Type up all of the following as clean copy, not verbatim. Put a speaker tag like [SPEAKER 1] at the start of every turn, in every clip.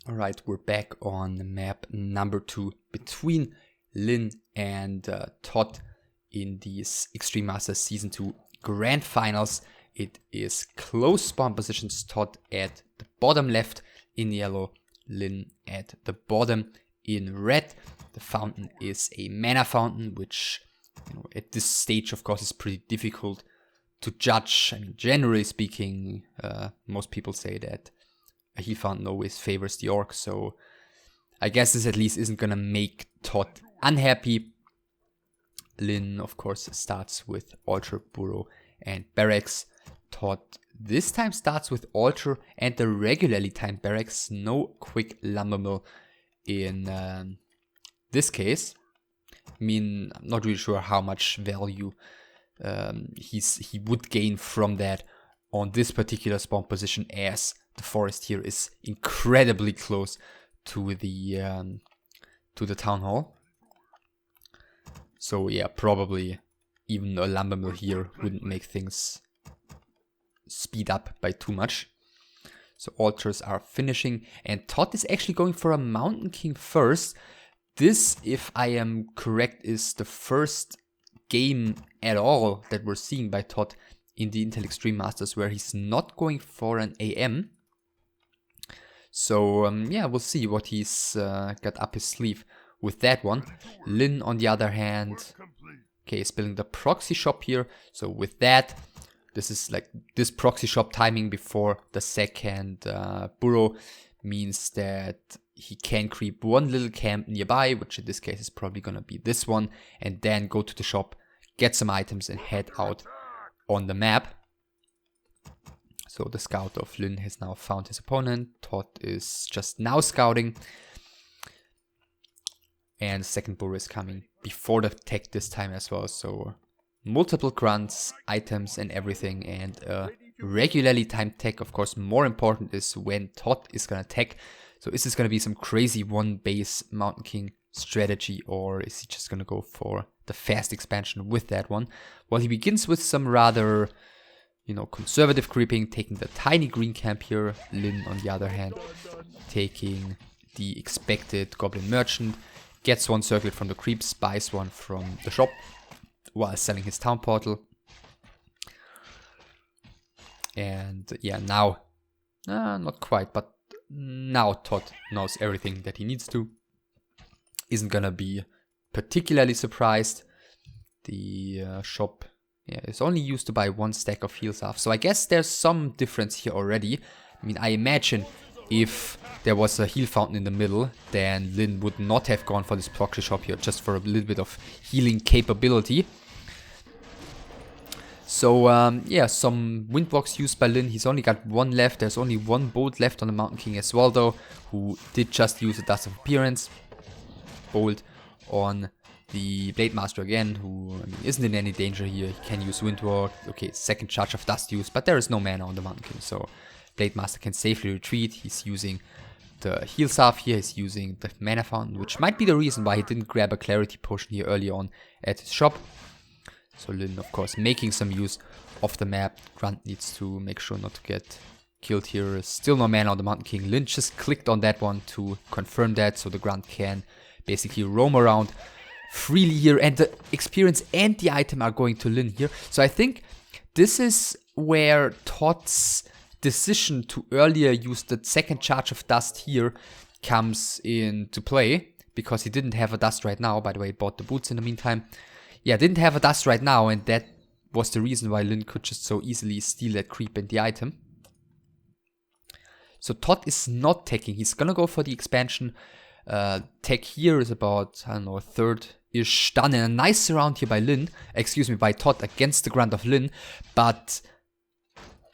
[SPEAKER 1] Alright, we're back on map number 2 between Lin and ToD in these Extreme Masters Season 2 Grand Finals. It is close spawn positions, ToD at the bottom left in yellow, Lin at the bottom in red. The fountain is a mana fountain, which at this stage of course is pretty difficult to judge. I mean, generally speaking, most people say that a heal fountain always favors the orc, so I guess this at least isn't gonna make ToD unhappy. Lin, of course, starts with Altar, Burrow, and Barracks. ToD this time starts with Altar and the regularly timed Barracks. No quick lumber mill in this case. I mean, I'm not really sure how much value he would gain from that on this particular spawn position, as the forest here is incredibly close to the town hall. So yeah, probably even a lumber mill here wouldn't make things speed up by too much. So altars are finishing, and ToD is actually going for a Mountain King first. This, if I am correct, is the first game at all that we're seeing by ToD in the Intel Extreme Masters where he's not going for an AM. So yeah, we'll see what he's got up his sleeve with that one. Lin, on the other hand, okay, is building the proxy shop here. So with that, this is like this proxy shop timing before the second burrow means that he can creep one little camp nearby, which in this case is probably gonna be this one, and then go to the shop, get some items, and head out on the map. So the scout of Lin has now found his opponent. ToD is just now scouting. And the second burrow is coming before the tech this time as well. So multiple grunts, items and everything. And regularly timed tech, of course, more important is when ToD is going to tech. So is this going to be some crazy one base Mountain King strategy, or is he just going to go for the fast expansion with that one? Well, he begins with some rather, conservative creeping, taking the tiny green camp here. Lin, on the other hand, taking the expected Goblin Merchant, gets one circlet from the creeps, buys one from the shop while selling his town portal. And yeah, now, not quite, but now ToD knows everything that he needs to. Isn't gonna be particularly surprised. The shop is only used to buy one stack of heal stuff, so I guess there's some difference here already. I mean, I imagine if there was a heal fountain in the middle, then Lin would not have gone for this proxy shop here, just for a little bit of healing capability. So yeah, some windwalks used by Lin. He's only got one left. There's only one bolt left on the Mountain King as well, though, who did just use a Dust of Appearance. Bolt on the Blade Master again, who isn't in any danger here. He can use Windwalk. Okay, second charge of Dust use, but there is no mana on the Mountain King, so Blade Master can safely retreat. He's using the heal staff here. He's using the mana fountain, which might be the reason why he didn't grab a clarity potion here early on at his shop. So Lin, of course, making some use of the map. Grunt needs to make sure not to get killed here. Still no mana on the Mountain King. Lin just clicked on that one to confirm that, so the Grunt can basically roam around freely here, and the experience and the item are going to Lin here. So I think this is where ToD's decision to earlier use the second charge of Dust here comes into play, because he didn't have a Dust right now. By the way, he bought the boots in the meantime. Yeah, didn't have a Dust right now, and that was the reason why Lin could just so easily steal that creep and the item. So ToD is not teching. He's gonna go for the expansion. Tech here is about, I don't know, a third-ish done, and a nice surround here by by ToD against the Grunt of Lin. But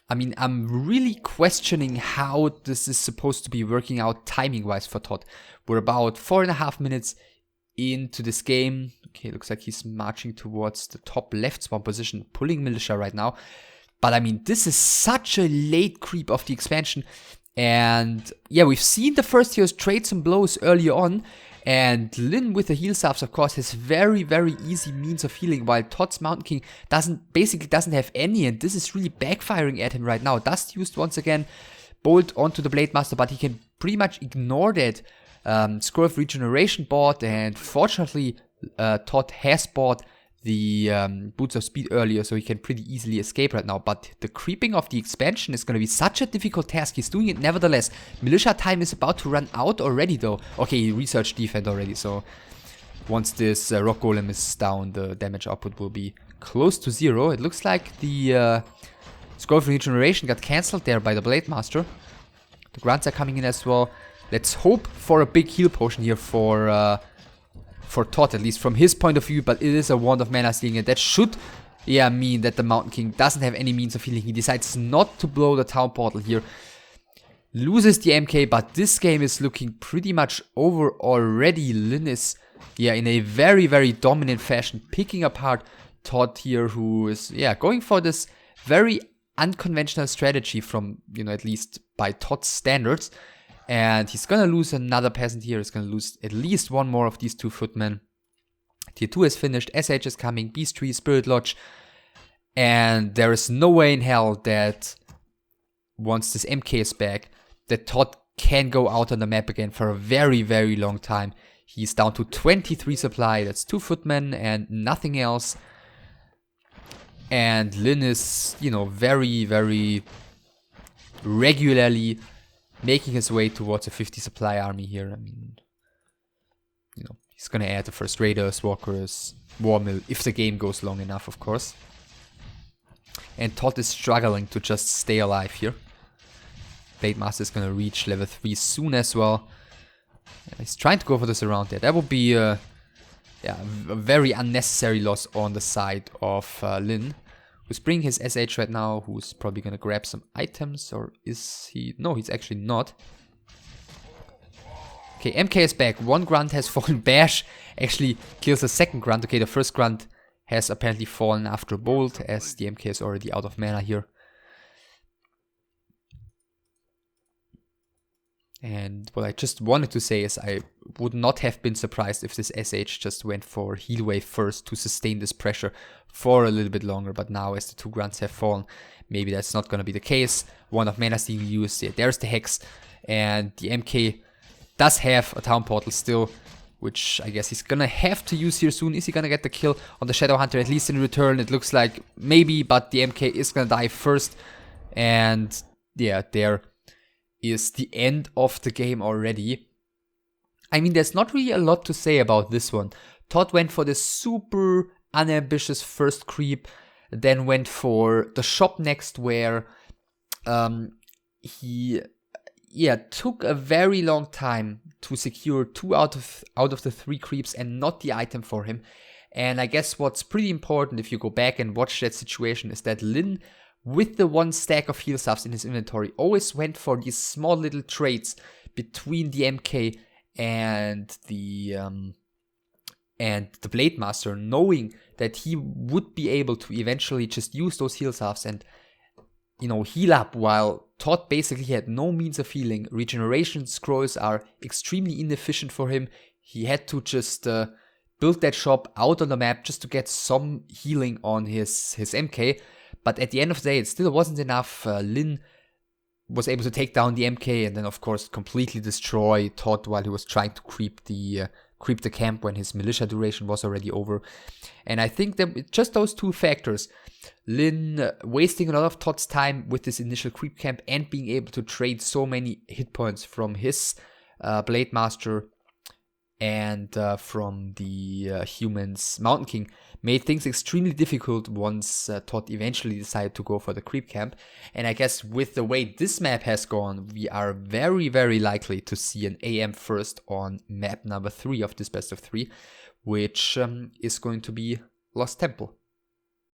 [SPEAKER 1] I mean, I'm really questioning how this is supposed to be working out timing-wise for ToD. We're about 4.5 minutes into this game. Okay, looks like he's marching towards the top left spawn position, pulling Militia right now. But I mean, this is such a late creep of the expansion. And yeah, we've seen the first heroes trade some blows earlier on. And Lin with the heal staffs, of course, has very, very easy means of healing, while ToD's Mountain King basically doesn't have any, and this is really backfiring at him right now. Dust used once again, bolt onto the Blade Master, but he can pretty much ignore that Scroll of Regeneration bought, and fortunately ToD has bought the Boots of Speed earlier, so he can pretty easily escape right now. But the creeping of the expansion is going to be such a difficult task. He's doing it nevertheless. Militia time is about to run out already though. Okay, he researched defense already, so once this Rock Golem is down, the damage output will be close to 0. It looks like the Scroll of Regeneration got cancelled there by the Blade Master. The grunts are coming in as well. Let's hope for a big heal potion here for ToD, at least from his point of view, but it is a Wand of Mana Stealing, and that should mean that the Mountain King doesn't have any means of healing. He decides not to blow the town portal here. Loses the MK, but this game is looking pretty much over already. Lin is in a very, very dominant fashion, picking apart ToD here, who is going for this very unconventional strategy from, at least by ToD's standards. And he's gonna lose another peasant here. He's gonna lose at least one more of these 2 footmen. Tier 2 is finished, SH is coming, Beast Tree, Spirit Lodge. And there is no way in hell that once this MK is back, that ToD can go out on the map again for a very, very long time. He's down to 23 supply, that's 2 footmen and nothing else. And Lin is, very, very regularly making his way towards a 50 supply army here. I mean, he's gonna add the first raiders, walkers, war mill, if the game goes long enough, of course. And ToD is struggling to just stay alive here. Blade Master is gonna reach level 3 soon as well. He's trying to go for this around there. That would be a very unnecessary loss on the side of Lin, who's bringing his SH right now, who's probably gonna grab some items, or is he? No, he's actually not. Okay, MK is back. 1 grunt has fallen. Bash actually kills the 2nd grunt. Okay, the 1st grunt has apparently fallen after a bolt, as the MK is already out of mana here. And what I just wanted to say is I would not have been surprised if this SH just went for heal wave first to sustain this pressure for a little bit longer. But now as the 2 grunts have fallen, maybe that's not going to be the case. Wand of Mana Stealing used. There's the Hex. And the MK does have a town portal still, which I guess he's going to have to use here soon. Is he going to get the kill on the Shadow Hunter, at least in return? It looks like maybe, but the MK is going to die first. And there is the end of the game already. I mean, there's not really a lot to say about this one. ToD went for this super unambitious first creep, then went for the shop next, where he took a very long time to secure 2 out of the 3 creeps and not the item for him. And I guess what's pretty important if you go back and watch that situation is that Lin, with the 1 stack of heal stuffs in his inventory, always went for these small little trades between the MK and the Blade Master, knowing that he would be able to eventually just use those heal stuffs and heal up, while ToD basically had no means of healing. Regeneration scrolls are extremely inefficient for him. He had to just build that shop out on the map just to get some healing on his MK. But at the end of the day, it still wasn't enough. Lin was able to take down the MK and then, of course, completely destroy ToD while he was trying to creep the camp when his militia duration was already over. And I think that just those 2 factors, Lin wasting a lot of ToD's time with this initial creep camp and being able to trade so many hit points from his Blade Master and from the humans Mountain King, made things extremely difficult once ToD eventually decided to go for the creep camp. And I guess with the way this map has gone, we are very, very likely to see an IEM first on map number 3 of this best of 3, which is going to be Lost Temple.